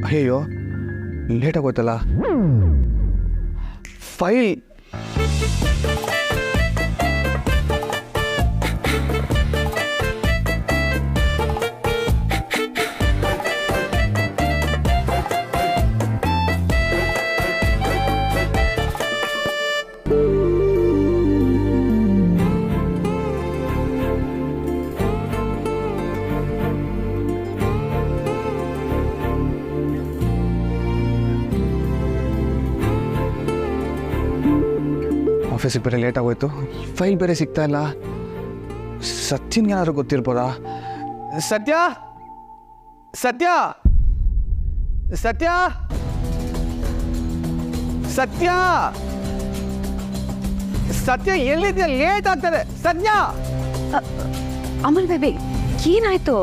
ಅಯ್ಯೋ late ಆಗೋಯ್ತಲ್ಲ file ಆಫೀಸಿಗೆ ಬೇರೆ ಲೇಟ್ ಆಗೋಯ್ತು ಫೈಲ್ ಬೇರೆ ಸಿಗ್ತಾ ಇಲ್ಲ ಸತ್ಯನ್ಗೇನಾದ್ರು ಗೊತ್ತಿರ್ಬೋದಾ ಸತ್ಯ ಸತ್ಯ ಸತ್ಯ ಸತ್ಯ ಸತ್ಯ ಎಲ್ಲಿದ್ಯಾ ಲೇಟ್ ಆಗ್ತದೆ ಸತ್ಯ ಅಮಲ್ ಬೇಬಿ ಏನಾಯ್ತು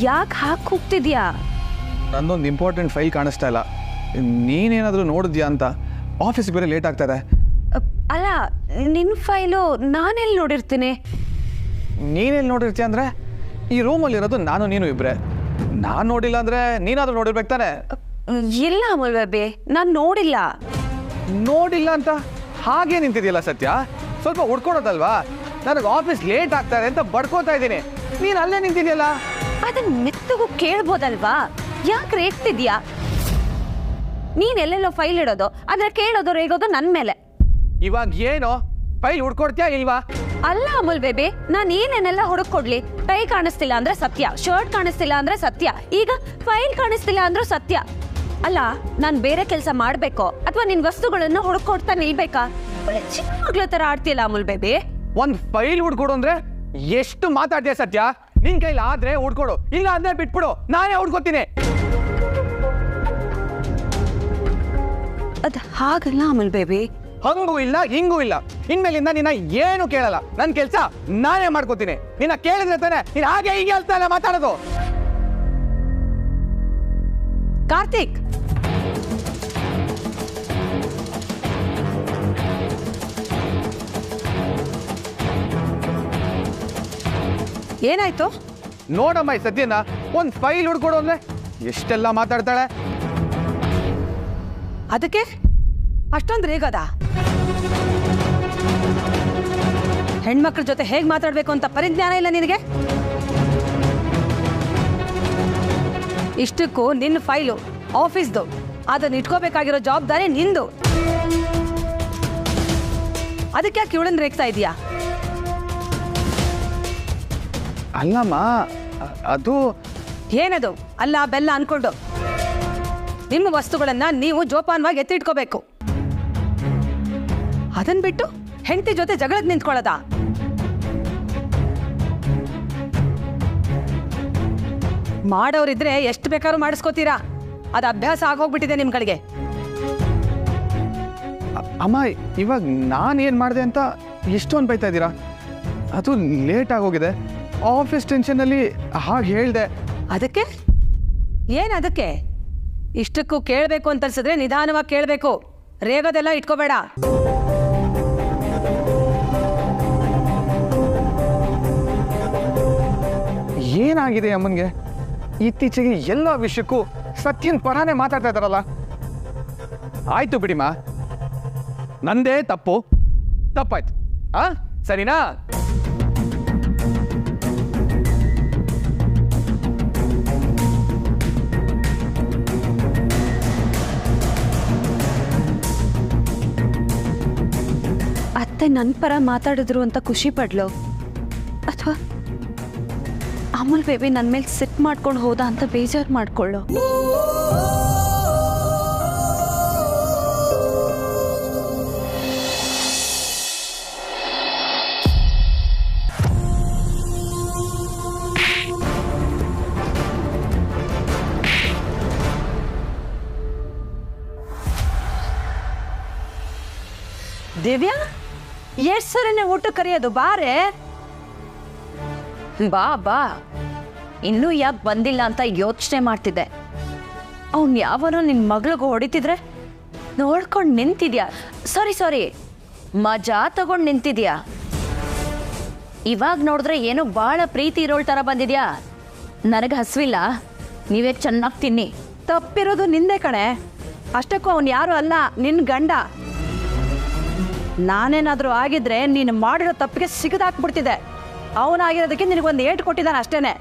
ಯಾಕೆ ಹಾಕಿ ಹೋಗ್ತಿದ್ಯಾ ನಂದೊಂದು ಇಂಪಾರ್ಟೆಂಟ್ ಫೈಲ್ ಕಾಣಿಸ್ತಾ ಇಲ್ಲ ನೀನೇನಾದರೂ ನೋಡಿದ್ಯಾ ಅಂತ ಆಫೀಸಿಗೆ ಬೇರೆ ಲೇಟ್ ಆಗ್ತದೆ ಅಲ್ಲ ನಿನ್ನ ಫೈಲು ನಾನೆಲ್ಲಿ ನೋಡಿರ್ತೀನಿ ನೀನೆಲ್ಲಿ ನೋಡಿರ್ತೀಯ ಅಂದರೆ ಈ ರೂಮಲ್ಲಿ ಇರೋದು ನಾನು ನೀನು ಇಬ್ಬರೇ ನಾನು ನೋಡಿಲ್ಲ ಅಂದರೆ ನೀನಾದರೂ ನೋಡಿರ್ಬೇಕು ತಾನೆ ಇಲ್ಲ ಅಮಲ್ ಬೇಬಿ ನಾನು ನೋಡಿಲ್ಲ ನೋಡಿಲ್ಲ ಅಂತ ಹಾಗೆ ನಿಂತಿದೆಯಲ್ಲ ಸತ್ಯ ಸ್ವಲ್ಪ ಹುಡ್ಕೊಡೋದಲ್ವಾ ನನಗೆ ಆಫೀಸ್ ಲೇಟ್ ಆಗ್ತಾರೆ ಅಂತ ಬಡ್ಕೋತಾ ಇದ್ದೀನಿ ನೀನು ಅಲ್ಲೇ ನಿಂತಿದೆಯಲ್ಲ ಅದನ್ನ ಮೆತ್ತಗೂ ಕೇಳ್ಬೋದಲ್ವಾ ಯಾಕೆ ರೇಗ್ತಿದ್ಯಾ ನೀನ್ ಎಲ್ಲೆಲ್ಲೋ ಫೈಲ್ ಇಡೋದು ಅದ್ರ ಕೇಳೋದು ರೇಗೋದು ನನ್ನ ಮೇಲೆ ಇವಾಗ ಏನು ಫೈಲ್ ಹುಡ್ಕೊಡ್ತೀಯಾ ಇಲ್ವಾ ಅಲ್ಲ ಅಮುಲ್ ಬೇಬಿ ನಾನು ಏನೇನೆಲ್ಲ ಹುಡುಕೊಡ್ಲಿ ಟೈ ಕಾಣಿಸ್ತಿಲ್ಲ ಅಂದ್ರೆ ಸತ್ಯ ಶರ್ಟ್ ಕಾಣಿಸ್ತಿಲ್ಲ ಅಂದ್ರೆ ಸತ್ಯ ಈಗ ಫೈಲ್ ಕಾಣಿಸ್ತಿಲ್ಲ ಅಂದ್ರೂ ಸತ್ಯ ಅಲ್ಲ ನಾನು ಬೇರೆ ಕೆಲಸ ಮಾಡ್ಬೇಕೋ ಅಥವಾ ನಿನ್ ವಸ್ತುಗಳನ್ನು ಹುಡುಕೊಡ್ತಾ ನಿಲ್ಬೇಕಾ ಚಿಕ್ಕ ಮಗ್ಳ ತರ ಆಡ್ತಿಯಲ್ಲ ಅಮುಲ್ ಬೇಬಿ ಒಂದು ಫೈಲ್ ಹುಡ್ಕೊಡು ಅಂದ್ರೆ ಎಷ್ಟು ಮಾತಾಡ್ತೀಯ ಸತ್ಯ ನಿನ್ ಕೈಲಿ ಆದ್ರೆ ಹುಡ್ಕೊಡು ಇಲ್ಲ ಅಂದ್ರೆ ಬಿಟ್ಬಿಡು ನಾನೇ ಹುಡ್ಕೋತೀನಿ ಅದ್ ಹಾಗಲ್ಲ ಅಮುಲ್ ಬೇಬಿ ಹಂಗೂ ಇಲ್ಲ ಹಿಂಗೂ ಇಲ್ಲ ಇನ್ಮೇಲಿಂದ ನಿನ್ನ ಏನು ಕೇಳಲ್ಲ ನನ್ನ ಕೆಲಸ ನಾನೇ ಮಾಡ್ಕೋತೀನಿ ನಿನ್ನ ಕೇಳಿದ್ರೆ ತಾನೆ ನೀನು ಹಾಗೆ ಹೀಗೆ ಹೇಳ್ತಾ ಇಲ್ಲ ಮಾತಾಡೋದು ಕಾರ್ತಿಕ್ ಏನಾಯ್ತು ನೋಡಮ್ಮ ಈ ಸದ್ಯನ ಒಂದು ಫೈಲ್ ಹುಡ್ಕೊಡು ಅಂದ್ರೆ ಎಷ್ಟೆಲ್ಲ ಮಾತಾಡ್ತಾಳೆ ಅದಕ್ಕೆ ಅಷ್ಟೊಂದು ರೇಗದ ಹೆಣ್ಮಕ್ಳ ಜೊತೆ ಹೇಗ್ ಮಾತಾಡ್ಬೇಕು ಅಂತ ಪರಿಜ್ಞಾನ ಇಲ್ಲ ನಿನಗೆ ಇಷ್ಟಕ್ಕೂ ನಿನ್ನ ಫೈಲು ಆಫೀಸ್ದು ಅದನ್ನ ಇಟ್ಕೋಬೇಕಾಗಿರೋ ಜವಾಬ್ದಾರಿ ನಿಂದು ಅದಕ್ಕೆ ಯಾಕೆ ಇವಳನ್ನ ರೇಗ್ತಾ ಇದೀಯಾ ಅಲ್ಲಮ್ಮ ಅದು ಏನದು ಅಲ್ಲ ಬೆಲ್ಲ ಅನ್ಕೊಂಡು ನಿಮ್ಮ ವಸ್ತುಗಳನ್ನ ನೀವು ಜೋಪಾನವಾಗಿ ಎತ್ತಿಟ್ಕೋಬೇಕು ಅದನ್ ಬಿಟ್ಟು ಹೆಂಡತಿ ಜೊತೆ ಜಗಳಕ್ಕೆ ನಿಂತ್ಕೊಳ್ಳೋದ ಮಾಡೋರಿದ್ರೆ ಎಷ್ಟು ಬೇಕಾದ್ರೂ ಮಾಡಿಸ್ಕೋತೀರಾ ಅದು ಅಭ್ಯಾಸ ಆಗೋಗ್ಬಿಟ್ಟಿದೆ ನಿಮ್ಗಳಿಗೆ ಅಮ್ಮ ಇವಾಗ ನಾನು ಏನು ಮಾಡಿದೆ ಅಂತ ಎಷ್ಟೊಂದು ಬೈತಾ ಇದ್ದೀರಾ ಅದು ಲೇಟ್ ಆಗೋಗಿದೆ ಆಫೀಸ್ ಟೆನ್ಷನಲ್ಲಿ ಹಾಗೆ ಹೇಳಿದೆ ಅದಕ್ಕೆ ಏನ್ ಅದಕ್ಕೆ ಇಷ್ಟಕ್ಕೂ ಕೇಳಬೇಕು ಅಂತ ಅನ್ಸಿದ್ರೆ ನಿಧಾನವಾಗಿ ಕೇಳಬೇಕು ರೇಗೋದೆಲ್ಲ ಇಟ್ಕೋಬೇಡ ಏನಾಗಿದೆ ಅಮ್ಮನಿಗೆ ಇತ್ತೀಚೆಗೆ ಎಲ್ಲ ವಿಷಯಕ್ಕೂ ಸತ್ಯನ್ ಪರಾನೇ ಮಾತಾಡ್ತಾ ಇದ್ದಾರಲ್ಲ ಆಯ್ತು ಬಿಡಿಮಾ ನಂದೇ ತಪ್ಪಾಯ್ತು ಸರಿನಾ ಅತ್ತೆ ನನ್ನ ಪರ ಮಾತಾಡಿದ್ರು ಅಂತ ಖುಷಿ ಪಡ್ಲು ಅಥವಾ ಅಮುಲ್ ಬೇಬಿ ನನ್ನ ಮೇಲೆ ಸಿಟ್ ಮಾಡ್ಕೊಂಡು ಹೋದ ಅಂತ ಬೇಜಾರು ಮಾಡ್ಕೊಳ್ಳೋ ದಿವ್ಯಾ ಎಷ್ಟು ಸರಿನೇ ಊಟ ಕರೆಯೋದು ಬಾರೆ ಬಾ ಬಾ ಇನ್ನೂ ಯಾಕೆ ಬಂದಿಲ್ಲ ಅಂತ ಯೋಚನೆ ಮಾಡ್ತಿದ್ದೆ ಅವ್ನು ಯಾವನೋ ನಿನ್ನ ಮಗಳಿಗೂ ಹೊಡಿತಿದ್ರೆ ನೋಡ್ಕೊಂಡು ನಿಂತಿದ್ಯಾ ಸಾರಿ ಮಜಾ ತಗೊಂಡು ನಿಂತಿದ್ಯಾ ಇವಾಗ ನೋಡಿದ್ರೆ ಏನೋ ಭಾಳ ಪ್ರೀತಿ ಇರೋಳ್ ಥರ ಬಂದಿದ್ಯಾ. ನನಗೆ ಹಸ್ವಿಲ್ಲ, ನೀವೇ ಚೆನ್ನಾಗಿ ತಿನ್ನಿ. ತಪ್ಪಿರೋದು ನಿಂದೆ ಕಣೆ. ಅಷ್ಟಕ್ಕೂ ಅವನು ಯಾರು ಅಲ್ಲ, ನಿನ್ನ ಗಂಡ. ನಾನೇನಾದರೂ ಆಗಿದ್ರೆ ನೀನು ಮಾಡಿರೋ ತಪ್ಪಿಗೆ ಸಿಗದಾಕ್ಬಿಡ್ತಿದ್ದೆ. ಅವನಾಗಿರೋದಕ್ಕೆ ನಿನಗೊಂದು ಏಟು ಕೊಟ್ಟಿದ್ದಾನೆ ಅಷ್ಟೇನೆ.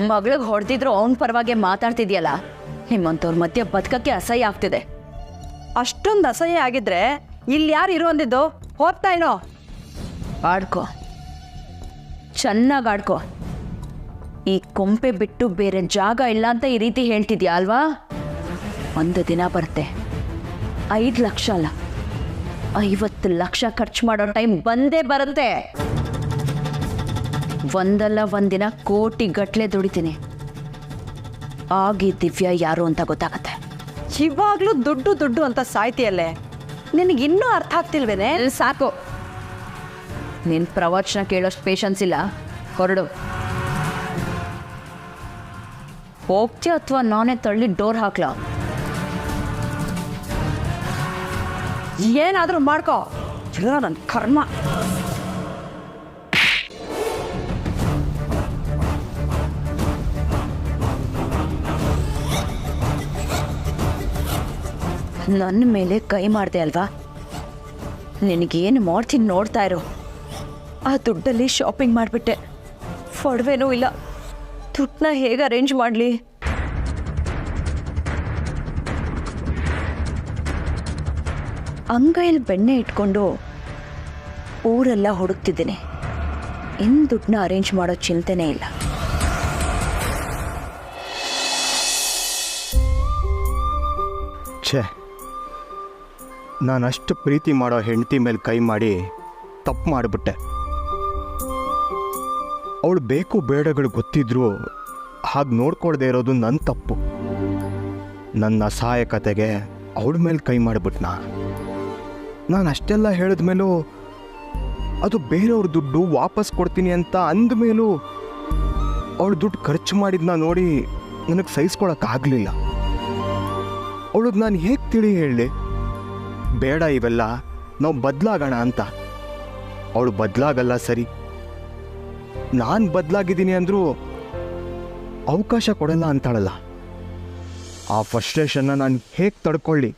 ಮಗಳಿಗೆ ಹೊಡೆದಿದ್ರು ಅವನ ಪರವಾಗಿ ಮಾತಾಡ್ತಿದ್ಯಲ್ಲ, ನಿಮ್ಮಂಥವ್ರ ಮಧ್ಯೆ ಬದುಕಕ್ಕೆ ಅಸಹ್ಯ ಆಗ್ತಿದೆ. ಅಷ್ಟೊಂದು ಅಸಹ್ಯ ಆಗಿದ್ರೆ ಇಲ್ಲಿ ಯಾರು ಇರೋ ಅಂದಿದ್ದು? ಹೋಗ್ತಾ ಏನೋ ಆಡ್ಕೋ, ಚೆನ್ನಾಗಿ ಆಡ್ಕೋ. ಈ ಕೊಂಪೆ ಬಿಟ್ಟು ಬೇರೆ ಜಾಗ ಇಲ್ಲ ಅಂತ ಈ ರೀತಿ ಹೇಳ್ತಿದ್ಯಾ ಅಲ್ವಾ? ಒಂದು ದಿನ ಬರುತ್ತೆ, 5 ಲಕ್ಷ ಅಲ್ಲ 50 ಲಕ್ಷ ಖರ್ಚು ಮಾಡೋ ಟೈಮ್ ಬಂದೇ ಬರುತ್ತೆ. ಒಂದಲ್ಲ ಒಂದಿನ ಕೋಟಿ ಗಟ್ಟಲೆ ದುಡಿತೀನಿ. ಆಗಿ ದಿವ್ಯಾ ಯಾರು ಅಂತ ಗೊತ್ತಾಗತ್ತೆ. ಇವಾಗ್ಲೂ ದುಡ್ಡು ದುಡ್ಡು ಅಂತ ಸಾಯ್ತಿಯಲ್ಲೇ, ನಿನಗಿನ್ನೂ ಅರ್ಥ ಆಗ್ತಿಲ್ವೇನೆ? ಸಾಕು, ನಿನ್ನ ಪ್ರವಚನ ಕೇಳೋಷ್ಟು ಪೇಷನ್ಸ್ ಇಲ್ಲ, ಹೊರಡು. ಹೋಗ್ತೀಯ ಅಥವಾ ನಾನೇ ತಳ್ಳಿ ಡೋರ್ ಹಾಕ್ಲಾ? ಏನಾದರೂ ಮಾಡ್ಕೋ, ಇಲ್ಲ ನನ್ನ ಕರ್ಮ. ನನ್ನ ಮೇಲೆ ಕೈ ಮಾಡಿದೆ ಅಲ್ವಾ? ನಿನಗೇನು ಮಾಡ್ತೀನಿ ನೋಡ್ತಾ ಇರು. ಆ ದುಡ್ಡಲ್ಲಿ ಶಾಪಿಂಗ್ ಮಾಡಿಬಿಟ್ಟೆ, ಒಡವೆನೂ ಇಲ್ಲ. ದುಡ್ಡನ್ನ ಹೇಗೆ ಅರೇಂಜ್ ಮಾಡಲಿ? ಅಂಗೈಯಲ್ಲಿ ಬೆಣ್ಣೆ ಇಟ್ಕೊಂಡು ಊರೆಲ್ಲ ಹುಡುಕ್ತಿದ್ದೀನಿ. ಇನ್ನು ದುಡ್ಡನ್ನ ಅರೇಂಜ್ ಮಾಡೋ ಚಿಂತೆನೇ ಇಲ್ಲ. ಛೇ, ನಾನಷ್ಟು ಪ್ರೀತಿ ಮಾಡೋ ಹೆಂಡತಿ ಮೇಲೆ ಕೈ ಮಾಡಿ ತಪ್ಪು ಮಾಡಿಬಿಟ್ಟೆ. ಅವಳು ಬೇಕು ಬೇಡಗಳು ಗೊತ್ತಿದ್ರು ಹಾಗೆ ನೋಡ್ಕೊಳ್ದೇ ಇರೋದು ನನ್ನ ತಪ್ಪು. ನನ್ನ ಅಸಹಾಯಕತೆಗೆ ಅವಳ ಮೇಲೆ ಕೈ ಮಾಡಿಬಿಟ್ನಾ? ನಾನು ಅಷ್ಟೆಲ್ಲ ಹೇಳಿದ ಮೇಲೂ, ಅದು ಬೇರೆಯವ್ರ ದುಡ್ಡು ವಾಪಸ್ ಕೊಡ್ತೀನಿ ಅಂತ ಅಂದಮೇಲೂ ಅವಳು ದುಡ್ಡು ಖರ್ಚು ಮಾಡಿದ್ನ ನೋಡಿ ನನಗೆ ಸಹಿಸ್ಕೊಳಕ್ಕಾಗಲಿಲ್ಲ. ಅವಳಿಗೆ ನಾನು ಹೇಗೆ ತಿಳಿ ಹೇಳಲಿ? ಬೇಡ ಇವೆಲ್ಲ, ನಾವು ಬದಲಾಗೋಣ ಅಂತ. ಅವಳು ಬದಲಾಗಲ್ಲ ಸರಿ, ನಾನು ಬದಲಾಗಿದ್ದೀನಿ ಅಂದರೂ ಅವಕಾಶ ಕೊಡಲ್ಲ ಅಂತಾಳಲ್ಲ. ಆ ಫ್ರಸ್ಟ್ರೇಷನ್ನ ನಾನು ಹೇಗೆ ತಡ್ಕೊಳ್ಳಿ?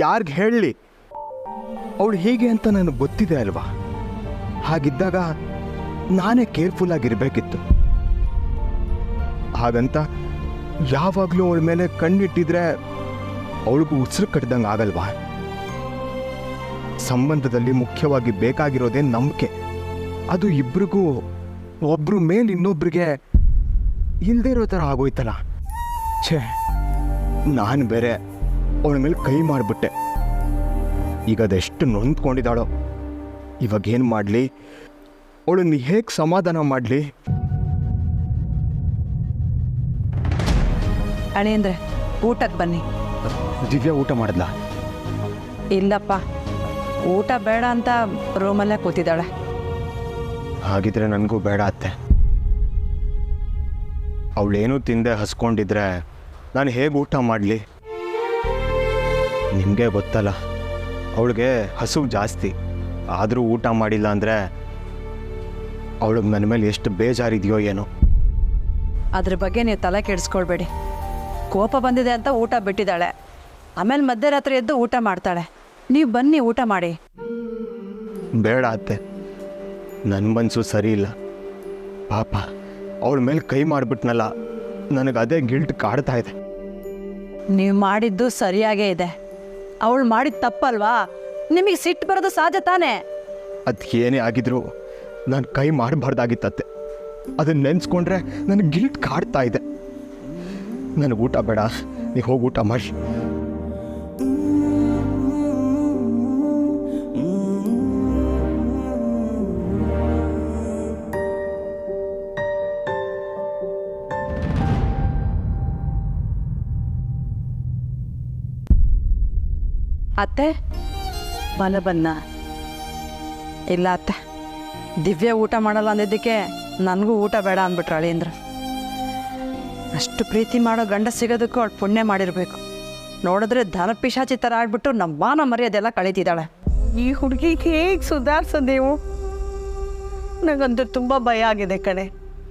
ಯಾರಿಗೆ ಹೇಳಲಿ? ಅವಳು ಹೀಗೆ ಅಂತ ನನಗೆ ಗೊತ್ತಿದೆ ಅಲ್ವಾ? ಹಾಗಿದ್ದಾಗ ನಾನೇ ಕೇರ್ಫುಲ್ಲಾಗಿರಬೇಕಿತ್ತು. ಹಾಗಂತ ಯಾವಾಗಲೂ ಅವಳ ಮೇಲೆ ಕಣ್ಣಿಟ್ಟಿದ್ರೆ ಅವಳಿಗೂ ಉಸಿರು ಕಟ್ಟಿದಂಗೆ ಆಗಲ್ವಾ? ಸಂಬಂಧದಲ್ಲಿ ಮುಖ್ಯವಾಗಿ ಬೇಕಾಗಿರೋದೇ ನಂಬಿಕೆ. ಅದು ಇಬ್ರಿಗೂ ಒಬ್ರ ಮೇಲೆ ಇನ್ನೊಬ್ರಿಗೆ ಇಲ್ಲದೇ ಇರೋ ಥರ ಆಗೋಯ್ತಲ್ಲ. ಛೇ, ನಾನು ಬೇರೆ ಅವಳ ಮೇಲೆ ಕೈ ಮಾಡಿಬಿಟ್ಟೆ. ಈಗ ಅದೆಷ್ಟು ನೊಂದ್ಕೊಂಡಿದ್ದಾಳೋ. ಇವಾಗೇನು ಮಾಡಲಿ? ಅವಳನ್ನು ಹೇಗೆ ಸಮಾಧಾನ ಮಾಡಲಿ? ಅಣೇಂದ್ರೆ, ಊಟಕ್ಕೆ ಬನ್ನಿ. ದಿವ್ಯಾ ಊಟ ಮಾಡಿದ್ಲ? ಇಲ್ಲಪ್ಪ, ಊಟ ಬೇಡ ಅಂತ ರೂಮಲ್ಲೇ ಕೂತಿದ್ದಾಳೆ. ಹಾಗಿದ್ರೆ ನನಗೂ ಬೇಡ ಅತ್ತೆ. ಅವಳೇನೂ ತಿಂದೆ ಹಸ್ಕೊಂಡಿದ್ರೆ ನಾನು ಹೇಗೆ ಊಟ ಮಾಡಲಿ? ನಿಮಗೆ ಗೊತ್ತಲ್ಲ, ಅವಳಿಗೆ ಹಸುವು ಜಾಸ್ತಿ. ಆದರೂ ಊಟ ಮಾಡಿಲ್ಲ ಅಂದರೆ ಅವಳಿಗೆ ನನ್ನ ಮೇಲೆ ಎಷ್ಟು ಬೇಜಾರಿದೆಯೋ ಏನೋ. ಅದ್ರ ಬಗ್ಗೆ ನೀವು ತಲೆ ಕೆಡಿಸ್ಕೊಳ್ಬೇಡಿ. ಕೋಪ ಬಂದಿದೆ ಅಂತ ಊಟ ಬಿಟ್ಟಿದ್ದಾಳೆ, ಆಮೇಲೆ ಮಧ್ಯರಾತ್ರಿ ಎದ್ದು ಊಟ ಮಾಡ್ತಾಳೆ. ನೀವು ಬನ್ನಿ, ಊಟ ಮಾಡಿ. ಬೇಡ ಅತ್ತೆ, ನನ್ನ ಮನಸ್ಸು ಸರಿ ಇಲ್ಲ. ಪಾಪ ಅವಳ ಮೇಲೆ ಕೈ ಮಾಡಿಬಿಟ್ನಲ್ಲ, ನನಗೆ ಅದೇ ಗಿಲ್ಟ್ ಕಾಡ್ತಾ ಇದೆ. ನೀವು ಮಾಡಿದ್ದು ಸರಿಯಾಗೇ ಇದೆ. ಅವಳು ಮಾಡಿದ ತಪ್ಪಲ್ವಾ? ನಿಮಗೆ ಸಿಟ್ಟು ಬರೋದು ಸಹಜ ತಾನೇ. ಅದಕ್ಕೇನೇ ಆಗಿದ್ರು ನಾನು ಕೈ ಮಾಡಬಾರ್ದಾಗಿತ್ತತ್ತೆ. ಅದನ್ನು ನೆನೆಸ್ಕೊಂಡ್ರೆ ನನಗೆ ಗಿಲ್ಟ್ ಕಾಡ್ತಾ ಇದೆ. ನನಗೆ ಊಟ ಬೇಡ, ನೀವು ಹೋಗಿ ಊಟ ಮಾಡಿ. ಅತ್ತೆ, ಬಲ ಬನ್ನ. ಇಲ್ಲ ಅತ್ತೆ, ದಿವ್ಯ ಊಟ ಮಾಡಲ್ಲ ಅಂದಿದ್ದಕ್ಕೆ ನನಗೂ ಊಟ ಬೇಡ ಅಂದ್ಬಿಟ್ರು ಅಳಿಯಂದ್ರ. ಅಷ್ಟು ಪ್ರೀತಿ ಮಾಡೋ ಗಂಡ ಸಿಗೋದಕ್ಕೂ ಅವಳು ಪುಣ್ಯ ಮಾಡಿರಬೇಕು. ನೋಡಿದ್ರೆ ಧನ ಪಿಶಾಚಿ ಥರ ಆಗ್ಬಿಟ್ಟು ನಮ್ಮ ಮಾನ ಮರ್ಯಾದೆಲ್ಲ ಕಳೀತಿದ್ದಾಳೆ. ಈ ಹುಡುಗಿಗೆ ಹೇಗೆ ಸುಧಾರಿಸೋ ನೀವು? ನನಗಂತೂ ತುಂಬ ಭಯ ಆಗಿದೆ ಕಣೆ.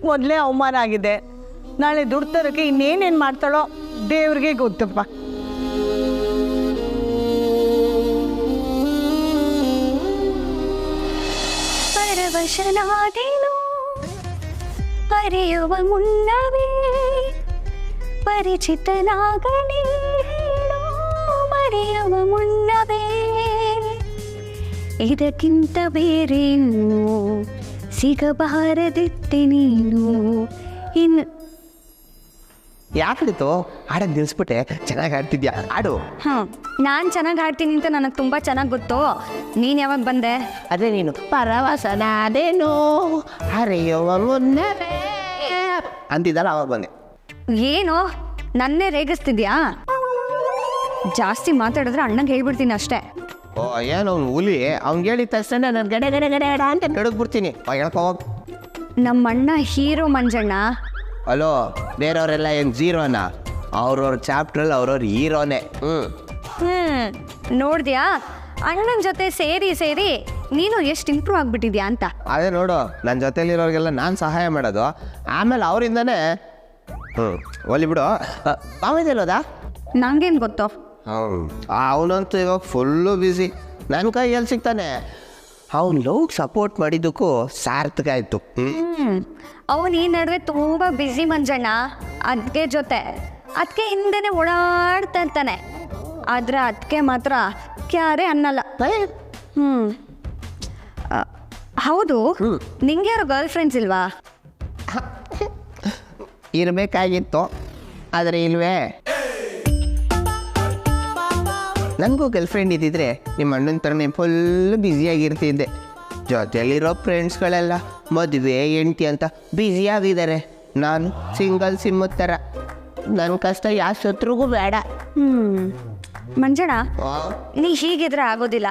ಮೊದಲೇ ಅವಮಾನ ಆಗಿದೆ, ನಾಳೆ ದುಡ್ಡು ತರೋಕ್ಕೆ ಇನ್ನೇನೇನು ಮಾಡ್ತಾಳೋ ದೇವ್ರಿಗೆ ಗೊತ್ತಪ್ಪ. ಪರವಶನಾದೇನು ಪರೆಯುವ ಮುನ್ನವೇ ಪರಿಚಿತನಾಗಲಿ ಮರೆಯುವ ಮುನ್ನವೇ ಇದಕ್ಕಿಂತ ಬೇರೇನು ಸಿಗಬಾರದಿತ್ತೆ ನೀನು ಇನ್ನು. ಯಾಕಡಿತು ಹಾಡೋದು ನಿಲ್ಲಿಸ್ಬಿಟ್ಟೆ? ಚೆನ್ನಾಗಿ ಹಾಡ್ತಿದ್ಯಾ, ಹಾಡು. ನಾನು ಚೆನ್ನಾಗಿ ಹಾಡ್ತೀನಿ ಅಂತ ನನಗೆ ತುಂಬ ಚೆನ್ನಾಗಿ ಗೊತ್ತು. ನೀನು ಯಾವಾಗ ಬಂದೆ? ಅದೇ ನೀನು ಪರವಶನಾದೇನು ಹರಿಯುವ ಮುನ್ನವೇ ಅಂತಿದ್ದಲ್ಲ, ಅವಾಗ ಬಂದೆ. ಏನು ನನ್ನೇ ರೇಗಿಸ್ತಿದ್ಯಾ? ಜಾಸ್ತಿ ಮಾತಾಡಿದ್ರೆ ಅಣ್ಣಂಗೆ ಹೇಳ್ಬಿಡ್ತೀನಿ ಅಷ್ಟೇ. ಓ ಏನು ಅವ್ನು ಹುಲಿ, ಅವ್ನಿಗೆ ಹೇಳಿದ ತಕ್ಷಣ ನಾನು ಗಡೆ ಗಡೆ ಗಡೆ ಗಡ ಅಂತ ನಡಗ್ಬಿಡ್ತೀನಿ. ಹೇಳ್ಕೊ ಹೋಗಿ. ನಮ್ಮಣ್ಣ ಹೀರೋ ಮಂಜಣ್ಣ. ಅಲೋ, ಬೇರೆಯವರೆಲ್ಲ ಏನು ಜೀರೋನಾ? ಅವ್ರವ್ರ ಚಾಪ್ಟ್ರಲ್ಲಿ ಅವ್ರವ್ರ ಹೀರೋನೇ. ನೋಡಿದ್ಯಾ ಅಣ್ಣನ ಜೊತೆ ಸೇರಿ ಸೇರಿ ನೀನು ಎಷ್ಟು ಇಂಪ್ರೂವ್ ಆಗಿಬಿಟ್ಟಿದ್ಯಾ ಅಂತ. ಅದೇ ನೋಡು, ನನ್ನ ಜೊತೆಲಿರೋರಿಗೆಲ್ಲ ನಾನು ಸಹಾಯ ಮಾಡೋದು, ಆಮೇಲೆ ಅವರಿಂದನೇ ಒಲಿ ಬಿಡು. ಮಾವಿದೆಲ್ಲೋದಾ? ನಂಗೇನು ಗೊತ್ತು? ಅವನಂತೂ ಇವಾಗ ಫುಲ್ಲು ಬ್ಯುಸಿ. ನನ್ನ ಕೈಯಲ್ಲಿ ಸಿಗ್ತಾನೆ. ಅವ್ನು ಲವ್ಗೆ ಸಪೋರ್ಟ್ ಮಾಡಿದ್ದಕ್ಕೂ ಸಾರ್ಥಕ ಆಯಿತು. ಅವನು ಈ ನಡುವೆ ತುಂಬ ಬ್ಯುಸಿ ಮಂಜಣ್ಣ. ಅದಕ್ಕೆ ಜೊತೆ ಅದಕ್ಕೆ ಹಿಂದೆನೇ ಓಡಾಡ್ತಾ ಇರ್ತಾನೆ. ಆದರೆ ಅದಕ್ಕೆ ಮಾತ್ರ ಕ್ಯಾರೆ ಅನ್ನಲ್ಲ. ಹೌದು, ನಿಂಗೆ ಯಾರು ಗರ್ಲ್ ಫ್ರೆಂಡ್ಸ್ ಇಲ್ವಾ? ಇರಬೇಕಾಗಿತ್ತು, ಆದರೆ ಇಲ್ವೇ. ನನಗೂ ಗರ್ಲ್ ಫ್ರೆಂಡ್ ಇದ್ದಿದ್ರೆ ನಿಮ್ಮ ಅಣ್ಣನ ಥರನೇ ಫುಲ್ ಬ್ಯುಸಿಯಾಗಿರ್ತಿದ್ದೆ. ಜೊತೆಯಲ್ಲಿರೋ ಫ್ರೆಂಡ್ಸ್ಗಳೆಲ್ಲ ಮದುವೆ ಹೆಂಡ್ತಿ ಅಂತ ಬ್ಯುಸಿಯಾಗಿದ್ದಾರೆ. ನಾನು ಸಿಂಗಲ್ ಸಿಮ್ಮದ ಥರ. ನನ್ನ ಕಷ್ಟ ಯಾವ ಶತ್ರುಗೂ ಬೇಡ. ಮಂಜಣ್ಣ, ನೀ ಹೀಗಿದ್ರೆ ಆಗೋದಿಲ್ಲ.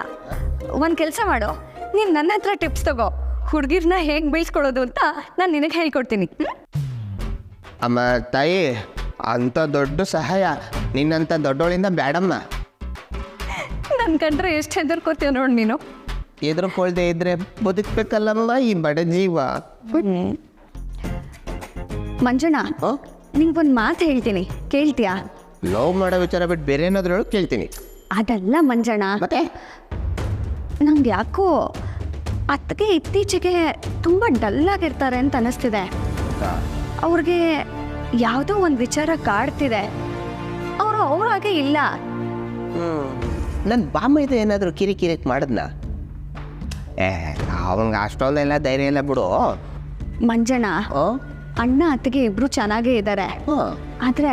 ಒಂದು ಕೆಲಸ ಮಾಡು, ನೀನು ನನ್ನ ಹತ್ರ ಟಿಪ್ಸ್ ತಗೋ. ಹುಡುಗಿರ್ನ ಹೇಗೆ ಬೀಳ್ಸ್ಕೊಳ್ಳೋದು ಅಂತ ನಾನು ನಿನಗೆ ಹೇಳ್ಕೊಡ್ತೀನಿ. ಅಮ್ಮ ತಾಯಿ, ಅಂಥ ದೊಡ್ಡ ಸಹಾಯ ನಿನ್ನಂಥ ದೊಡ್ಡವಳಿಂದ ಬೇಡಮ್ಮ. ನನ್ನ ಕಂಡ್ರೆ ಎಷ್ಟು ಹೆದರ್ಕೋತೀವ ನೋಡಿ ನೀನು. ಎದುರುಕೊಳ್ದೆ ಇದ್ರೆ ಬದುಕಬೇಕಲ್ಲಮ್ಮ ಈ ಬಡ ಜೀವ. ಮಂಜಣ್ಣ, ನಿಂಗೊಂದು ಮಾತು ಹೇಳ್ತೀನಿ, ಕೇಳ್ತೀಯಾ? ಲವ್ ಮಾಡೋ ವಿಚಾರ ಬಿಟ್ಟು ಬೇರೆ ಏನಾದರೂ ಹೇಳಿ ಕೇಳ್ತೀನಿ. ಅದಲ್ಲ ಮಂಜಣ್ಣ, ಮತ್ತೆ ನಂಗೆ ಯಾಕೋ ಅದಕ್ಕೆ ಇತ್ತೀಚೆಗೆ ತುಂಬ ಡಲ್ಲಾಗಿರ್ತಾರೆ ಅಂತ ಅನ್ನಿಸ್ತಿದೆ. ಅವ್ರಿಗೆ ಯಾವುದೋ ಒಂದು ವಿಚಾರ ಕಾಡ್ತಿದೆ. ಅವರು ಅವರಾಗೆ ಇಲ್ಲ. ನನ್ನ ಬಾಮೈದ ಏನಾದರೂ ಕಿರಿಕಿರಿ ಮಾಡಿದ್ನ? ಅವನಿಗೆ ಅಷ್ಟೊಂದೆಲ್ಲ ಧೈರ್ಯ ಇಲ್ಲ ಬಿಡು. ಮಂಜಣ್ಣ, ಅಣ್ಣ ಅತ್ತಿಗೆ ಇಬ್ರು ಚೆನ್ನಾಗೇ ಇದ್ದಾರೆ. ಆದ್ರೆ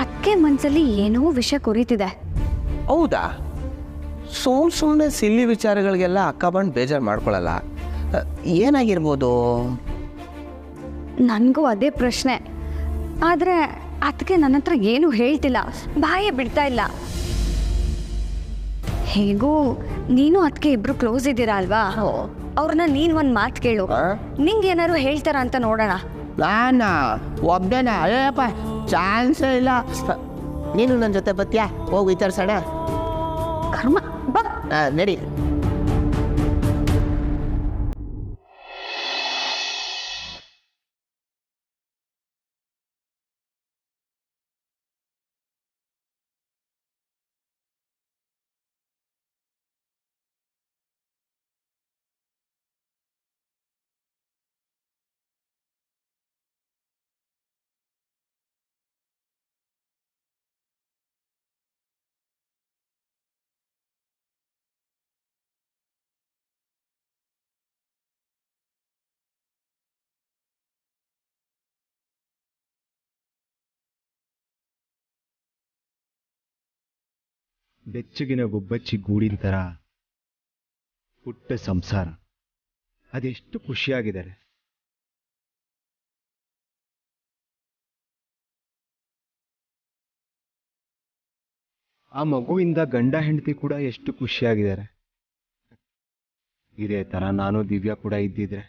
ಅಕ್ಕೆ ಮನ್ಸಲ್ಲಿ ಏನೋ ವಿಷಯ ಕುರಿತಿದೆ. ಹೌದಾ? ಸುಮ್ಮನೆ ಸಿಲ್ಲಿ ವಿಚಾರಗಳಿಗೆಲ್ಲ ಅಕ್ಕ ಬಂದು ಬೇಜಾರು ಮಾಡ್ಕೊಳ್ಳಲ್ಲ. ಏನಾಗಿರ್ಬೋದು? ನನಗೂ ಅದೇ ಪ್ರಶ್ನೆ. ಆದರೆ ಅದಕ್ಕೆ ನನ್ನ ಹತ್ರ ಏನೂ ಹೇಳ್ತಿಲ್ಲ, ಬಾಯೇ ಬಿಡ್ತಾ ಇಲ್ಲ. ಹೇಗೂ ನೀನು ಅದಕ್ಕೆ ಇಬ್ರು ಕ್ಲೋಸ್ ಇದ್ದೀರಾ ಅಲ್ವಾ? ಅವ್ರನ್ನ ನೀನು ಒಂದು ಮಾತು ಕೇಳು, ನಿಂಗೆ ಏನಾದ್ರು ಹೇಳ್ತಾರ ಅಂತ ನೋಡೋಣ. ನಾನಾ ಒಬ್ಬನೇನ? ಅಯ್ಯಪ್ಪ, ಚಾನ್ಸೇ ಇಲ್ಲ. ನೀನು ನನ್ನ ಜೊತೆ ಬತ್ತೀಯಾ? ಹೋಗಿ ವಿಚಾರಿಸೋಣ. ಕರ್ಮ, ಬಾ. ನಡಿ. ಬೆಚ್ಚಗಿನ ಗುಬ್ಬಚ್ಚಿ ಗೂಡಿನ ಥರ ಪುಟ್ಟ ಸಂಸಾರ, ಅದೆಷ್ಟು ಖುಷಿಯಾಗಿದ್ದಾರೆ. ಆ ಮಗುವಿಂದ ಗಂಡ ಹೆಂಡತಿ ಕೂಡ ಎಷ್ಟು ಖುಷಿಯಾಗಿದ್ದಾರೆ. ಇದೇ ಥರ ನಾನು ದಿವ್ಯಾ ಕೂಡ ಇದ್ದಿದ್ರೆ.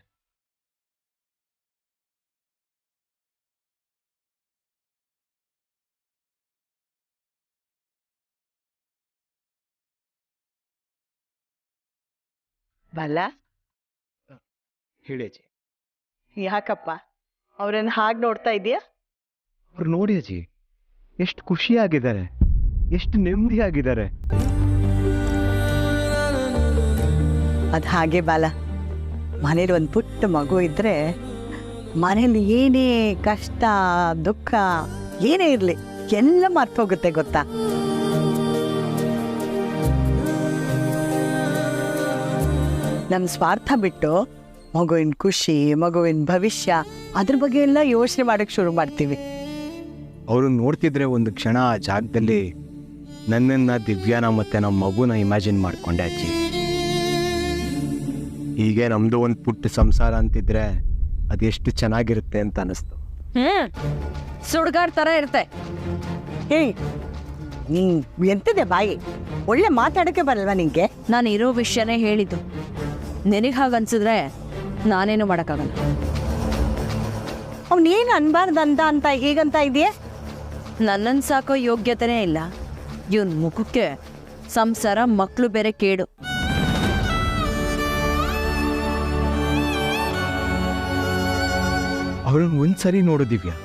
ಬಲ್ಲ ಹೇಳಿ ಅಜ್ಜಿ. ಯಾಕಪ್ಪ ಅವ್ರನ್ನ ಹಾಗೆ ನೋಡ್ತಾ ಇದೀಯಾ? ಅವ್ರು ನೋಡಿ ಅಜ್ಜಿ, ಎಷ್ಟು ಖುಷಿಯಾಗಿದ್ದಾರೆ, ಎಷ್ಟು ನೆಮ್ಮದಿಯಾಗಿದ್ದಾರೆ. ಅದು ಹಾಗೆ ಬಾಲ, ಮನೇಲಿ ಒಂದು ಪುಟ್ಟ ಮಗು ಇದ್ರೆ ಮನೇಲಿ ಏನೇ ಕಷ್ಟ ದುಃಖ ಏನೇ ಇರಲಿ ಎಲ್ಲ ಮರ್ತೋಗುತ್ತೆ ಗೊತ್ತಾ. ನಮ್ಮ ಸ್ವಾರ್ಥ ಬಿಟ್ಟು ಮಗುವಿನ ಖುಷಿ, ಮಗುವಿನ ಭವಿಷ್ಯ ಅದ್ರ ಬಗ್ಗೆ ಎಲ್ಲ ಯೋಚನೆ ಮಾಡಕ್ಕೆ ಶುರು ಮಾಡ್ತೀವಿ. ಅವರು ನೋಡ್ತಿದ್ರೆ ಒಂದು ಕ್ಷಣ ಆ ಜಾಗದಲ್ಲಿ ನನ್ನನ್ನು, ದಿವ್ಯಾನ ಮತ್ತು ನಮ್ಮ ಮಗುನ ಇಮ್ಯಾಜಿನ್ ಮಾಡಿಕೊಂಡೆ ಅಜ್ಜಿ. ಹೀಗೆ ನಮ್ಮದು ಒಂದು ಪುಟ್ಟ ಸಂಸಾರ ಅಂತಿದ್ರೆ ಅದೆಷ್ಟು ಚೆನ್ನಾಗಿರುತ್ತೆ ಅಂತ ಅನ್ನಿಸ್ತು. ಸುಡ್ಗಾರ್ ಥರ ಇರುತ್ತೆ. ಏಯ್ ಎಂತದೆ ಬಾಯಿ, ಒಳ್ಳೆ ಮಾತಾಡೋಕ್ಕೆ ಬರಲ್ವಾ ನಿಂಗೆ? ನಾನು ಇರೋ ವಿಷಯನೇ ಹೇಳಿದ್ದು. ನಿನಗೆ ಹಾಗನ್ಸಿದ್ರೆ ನಾನೇನು ಮಾಡೋಕ್ಕಾಗಲ್ಲ. ಅವನೇನು ಅನ್ಬಾರ್ದಂತ ಅಂತ ಹೇಗಂತ ಇದೆಯಾ? ನನ್ನನ್ನು ಸಾಕೋ ಯೋಗ್ಯತೆನೇ ಇಲ್ಲ. ಇವನ್ ಮುಖಕ್ಕೆ ಸಂಸಾರ, ಮಕ್ಕಳು ಬೇರೆ ಕೇಡು. ಅವ್ರನ್ನ ಒಂದ್ಸರಿ ನೋಡು ದಿವ್ಯಾ,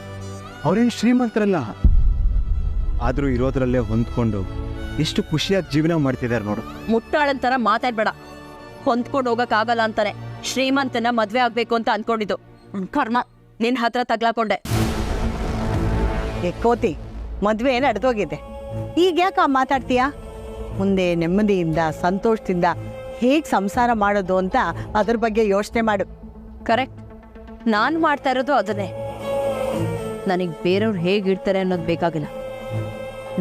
ಅವ್ರೇನು ಶ್ರೀಮಂತರಲ್ಲ, ಆದರೂ ಇರೋದ್ರಲ್ಲೇ ಹೊಂದ್ಕೊಂಡು ಎಷ್ಟು ಖುಷಿಯಾಗಿ ಜೀವನ ಮಾಡ್ತಿದ್ದಾರೆ ನೋಡು. ಮುಟ್ಟಾಳನ್ ಥರ ಮಾತಾಡ್ಬೇಡ. ಹೊಂದ್ಕೊಂಡು ಹೋಗಕ್ಕಾಗಲ್ಲ ಅಂತಾನೆ ಶ್ರೀಮಂತನ ಮದ್ವೆ ಆಗ್ಬೇಕು ಅಂತ ಅನ್ಕೊಂಡಿದ್ದು. ಕರ್ಮ, ನಿನ್ ಹತ್ರ ತಗ್ಲಾಕೊಂಡೆ. ಏ ಕೋತಿ, ಮದುವೆ ನಡೆದೋಗಿದೆ, ಈಗ ಯಾಕೆ ಮಾತಾಡ್ತೀಯಾ? ಮುಂದೆ ನೆಮ್ಮದಿಯಿಂದ ಸಂತೋಷದಿಂದ ಹೇಗೆ ಸಂಸಾರ ಮಾಡೋದು ಅಂತ ಅದ್ರ ಬಗ್ಗೆ ಯೋಚನೆ ಮಾಡು. ಕರೆಕ್ಟ್, ನಾನು ಮಾಡ್ತಾ ಇರೋದು ಅದನ್ನೇ. ನನಗೆ ಬೇರೆಯವ್ರು ಹೇಗಿರ್ತಾರೆ ಅನ್ನೋದು ಬೇಕಾಗಿಲ್ಲ.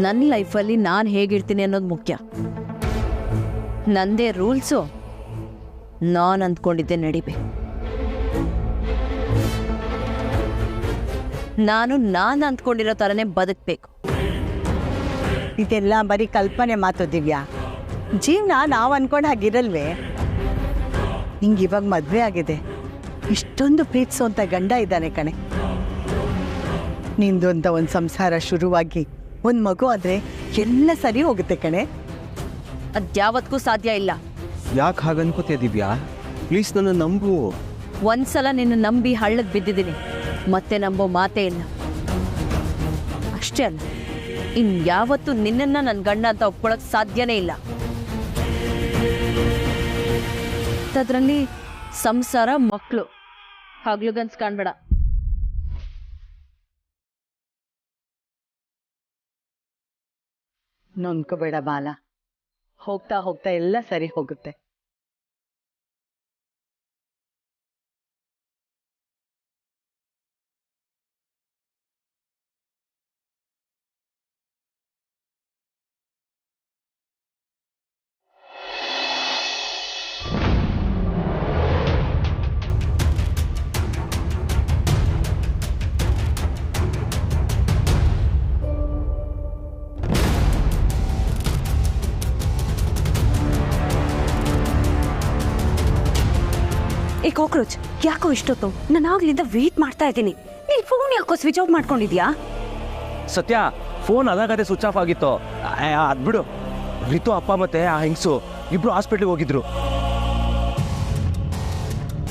ನನ್ನ ಲೈಫಲ್ಲಿ ನಾನು ಹೇಗಿರ್ತೀನಿ ಅನ್ನೋದು ಮುಖ್ಯ. ನಂದೇ ರೂಲ್ಸು, ನಾನು ಅಂದ್ಕೊಂಡಿದ್ದೆ ನಡಿಬೇಕು. ನಾನು ಅಂದ್ಕೊಂಡಿರೋ ಥರನೇ ಬದುಕಬೇಕು. ಇದೆಲ್ಲ ಬರೀ ಕಲ್ಪನೆ ಮಾತು ದಿವ್ಯಾ. ಜೀವನ ನಾವು ಅನ್ಕೊಂಡು ಹಾಗಿರಲ್ವೇ? ನಿಂಗೆ ಇವಾಗ ಮದುವೆ ಆಗಿದೆ, ಇಷ್ಟೊಂದು ಪ್ರೀತಿಸೋಂಥ ಗಂಡ ಇದ್ದಾನೆ ಕಣೆ. ನಿಂದು ಅಂತ ಒಂದು ಸಂಸಾರ ಶುರುವಾಗಿ ಒಂದು ಮಗು ಆದರೆ ಎಲ್ಲ ಸರಿ ಹೋಗುತ್ತೆ ಕಣೆ. ಅದ್ಯಾವತ್ತಿಗೂ ಸಾಧ್ಯ ಇಲ್ಲ. ಯಾಕೆ ಹಾಗನ್ಕೋತೀಯ ದಿವ್ಯಾ? ಪ್ಲೀಸ್ ನನ್ನ ನಂಬು. ಒಂದ್ಸಲ ನಿನ್ನ ನಂಬಿ ಹಳ್ಳಕ್ಕೆ ಬಿದ್ದಿದ್ದೀನಿ, ಮತ್ತೆ ನಂಬೋ ಮಾತೇ ಇಲ್ಲ. ಅಷ್ಟೇ ಅಲ್ಲ, ಇನ್ಯಾವತ್ತೂ ನಿನ್ನನ್ನ ನನ್ನ ಗಂಡ ಅಂತ ಒಪ್ಕೊಳಕ್ ಸಾಧ್ಯನೇ ಇಲ್ಲ. ಅದರಲ್ಲಿ ಸಂಸಾರ, ಮಕ್ಕಳು ಹಗ್ಲುಗನ್ಸ್ ಕಾಣ್ಬೇಡ. ನೊಂದ್ಕೋಬೇಡ ಬಾಲ, ಹೋಗ್ತಾ ಹೋಗ್ತಾ ಎಲ್ಲ ಸರಿ ಹೋಗುತ್ತೆ. ಏ ಕಾಕ್ರೋಚ್, ಯಾಕೋ ಇಷ್ಟೊತ್ತು? ನಾನು ಆಗ್ಲಿಂದ ವೇಟ್ ಮಾಡ್ತಾ ಇದ್ದೀನಿ. ನೀನ್ ಫೋನ್ ಯಾಕೋ ಸ್ವಿಚ್ ಆಫ್ ಮಾಡ್ಕೊಂಡಿದ್ಯಾ? ಸತ್ಯ, ಫೋನ್ ಅದಾಗದೆ ಸ್ವಿಚ್ ಆಫ್ ಆಗಿತ್ತು. ಅದ್ಬಿಡು. ರಿತು ಅಪ್ಪ ಮತ್ತೆ ಆ ಹೆಂಗಸು ಇಬ್ರು ಹಾಸ್ಪಿಟ್ಲಿಗೆ ಹೋಗಿದ್ರು.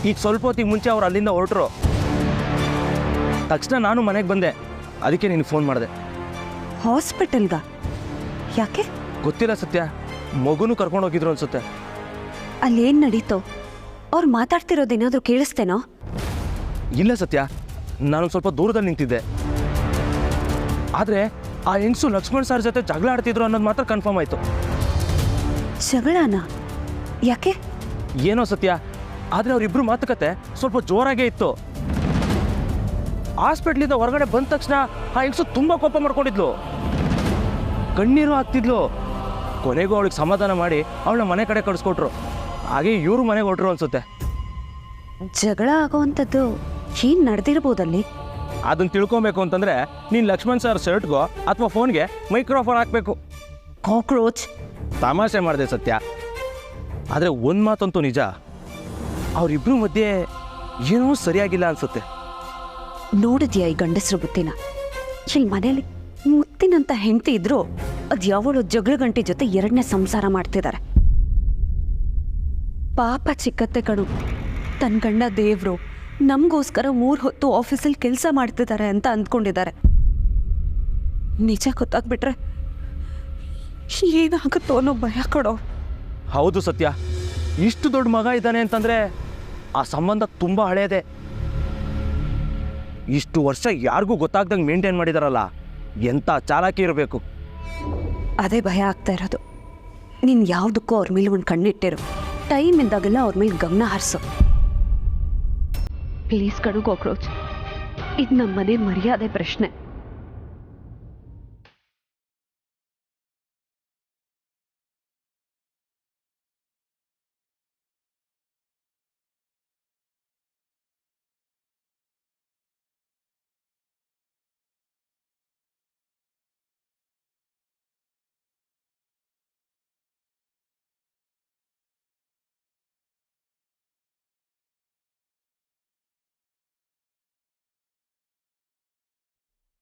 ಈಗ ಸ್ವಲ್ಪ ಹೊತ್ತಿಗೆ ಮುಂಚೆ ಅವ್ರು ಅಲ್ಲಿಂದ ಹೊರಟ್ರು. ತಕ್ಷಣ ನಾನು ಮನೆಗೆ ಬಂದೆ, ಅದಕ್ಕೆ ನಿನಗೆ ಫೋನ್ ಮಾಡಿದೆ. ಹಾಸ್ಪಿಟಲ್ಗ? ಯಾಕೆ? ಗೊತ್ತಿಲ್ಲ ಸತ್ಯ, ಮಗುನು ಕರ್ಕೊಂಡು ಹೋಗಿದ್ರು ಅನ್ಸುತ್ತೆ. ಅಲ್ಲೇನ್ ನಡೀತೋ? ಅವ್ರು ಮಾತಾಡ್ತಿರೋದೇನಾದ್ರೂ ಕೇಳಿಸ್ತೇನೋ? ಇಲ್ಲ ಸತ್ಯ, ನಾನು ಸ್ವಲ್ಪ ದೂರದಲ್ಲಿ ನಿಂತಿದ್ದೆ. ಆದರೆ ಆ ಹೆಂಗಸು ಲಕ್ಷ್ಮಣ್ ಸರ್ ಜೊತೆ ಜಗಳ ಆಡ್ತಿದ್ರು ಅನ್ನೋದು ಮಾತ್ರ ಕನ್ಫರ್ಮ್ ಆಯಿತು. ಜಗಳನ? ಯಾಕೆ? ಏನೋ ಸತ್ಯ, ಆದರೆ ಅವರಿಬ್ರು ಮಾತುಕತೆ ಸ್ವಲ್ಪ ಜೋರಾಗೇ ಇತ್ತು. ಹಾಸ್ಪಿಟ್ಲಿಂದ ಹೊರಗಡೆ ಬಂದ ತಕ್ಷಣ ಆ ಹೆಂಗಸು ತುಂಬ ಕೋಪ ಮಾಡ್ಕೊಂಡಿದ್ಲು, ಕಣ್ಣೀರು ಹಾಕ್ತಿದ್ಲು. ಕೊನೆಗೂ ಅವಳಿಗೆ ಸಮಾಧಾನ ಮಾಡಿ ಅವಳನ್ನ ಮನೆ ಕಡೆ ಕಳಿಸ್ಕೊಟ್ರು. ಹಾಗೆ ಇವರು ಮನೆಗೆ ಹೊರಟ್ರು ಅನ್ಸುತ್ತೆ. ಜಗಳ ಆಗೋವಂಥದ್ದು ಏನ್ ನಡೆದಿರ್ಬೋದಲ್ಲಿ? ಅದನ್ನ ತಿಳ್ಕೊಬೇಕು ಅಂತಂದ್ರೆ ನೀನು ಲಕ್ಷ್ಮಣ್ ಸರ್ ಶರ್ಟ್ಗೋ ಅಥವಾ ಫೋನ್ಗೆ ಮೈಕ್ರೋಫೋನ್ ಹಾಕಬೇಕು. ಕಾಕ್ರೋಚ್, ತಮಾಷೆ ಮಾಡಿದೆ ಸತ್ಯ, ಆದರೆ ಒಂದು ಮಾತಂತೂ ನಿಜ, ಅವರಿಬ್ರು ಮಧ್ಯೆ ಏನೋ ಸರಿಯಾಗಿಲ್ಲ ಅನ್ಸುತ್ತೆ. ನೋಡಿದ್ಯಾ ಈ ಗಂಡಸರು ಬುತ್ತಿನ? ಇಲ್ಲಿ ಮನೇಲಿ ಮುತ್ತಿನಂತ ಹೆಂಡತಿ ಇದ್ರು ಅದು ಯಾವಳು ಜಗಳ ಗಂಟೆ ಜೊತೆ ಎರಡನೇ ಸಂಸಾರ ಮಾಡ್ತಿದ್ದಾರೆ. ಪಾಪ ಚಿಕ್ಕತ್ತೆ ಕಣು, ತನ್ನ ಗಂಡ ದೇವರು ನಮಗೋಸ್ಕರ 3 ಹೊತ್ತು ಆಫೀಸಲ್ಲಿ ಕೆಲಸ ಮಾಡ್ತಿದ್ದಾರೆ ಅಂತ ಅಂದ್ಕೊಂಡಿದ್ದಾರೆ. ನಿಜ ಗೊತ್ತಾಗ್ಬಿಟ್ರೆ ಏನಾಗುತ್ತೋ ಅನ್ನೋ ಭಯ ಕೊಡೋ. ಹೌದು ಸತ್ಯ, ಇಷ್ಟು ದೊಡ್ಡ ಮಗ ಇದ್ದಾನೆ ಅಂತಂದರೆ ಆ ಸಂಬಂಧ ತುಂಬ ಹಳೆಯದೇ. ಇಷ್ಟು ವರ್ಷ ಯಾರಿಗೂ ಗೊತ್ತಾಗ್ದಂಗೆ ಮೇಂಟೈನ್ ಮಾಡಿದಾರಲ್ಲ, ಎಂಥ ಚಾಲಾಕಿ ಇರಬೇಕು. ಅದೇ ಭಯ ಆಗ್ತಾ ಇರೋದು. ನೀನು ಯಾವುದಕ್ಕೂ ಅವ್ರ ಮೇಲೆ ಒಂದು ಕಣ್ಣಿಟ್ಟಿರು. ಟೈಮ್ ಇದ್ದಾಗೆಲ್ಲ ಅವ್ರ ಮೇಲೆ ಗಮನ ಹರಿಸು. ಪ್ಲೀಸ್ ಕಡು ಕಾಕ್ರೋಚ್, ಇದು ನಮ್ಮ ಮನೆ ಮರ್ಯಾದೆ ಪ್ರಶ್ನೆ.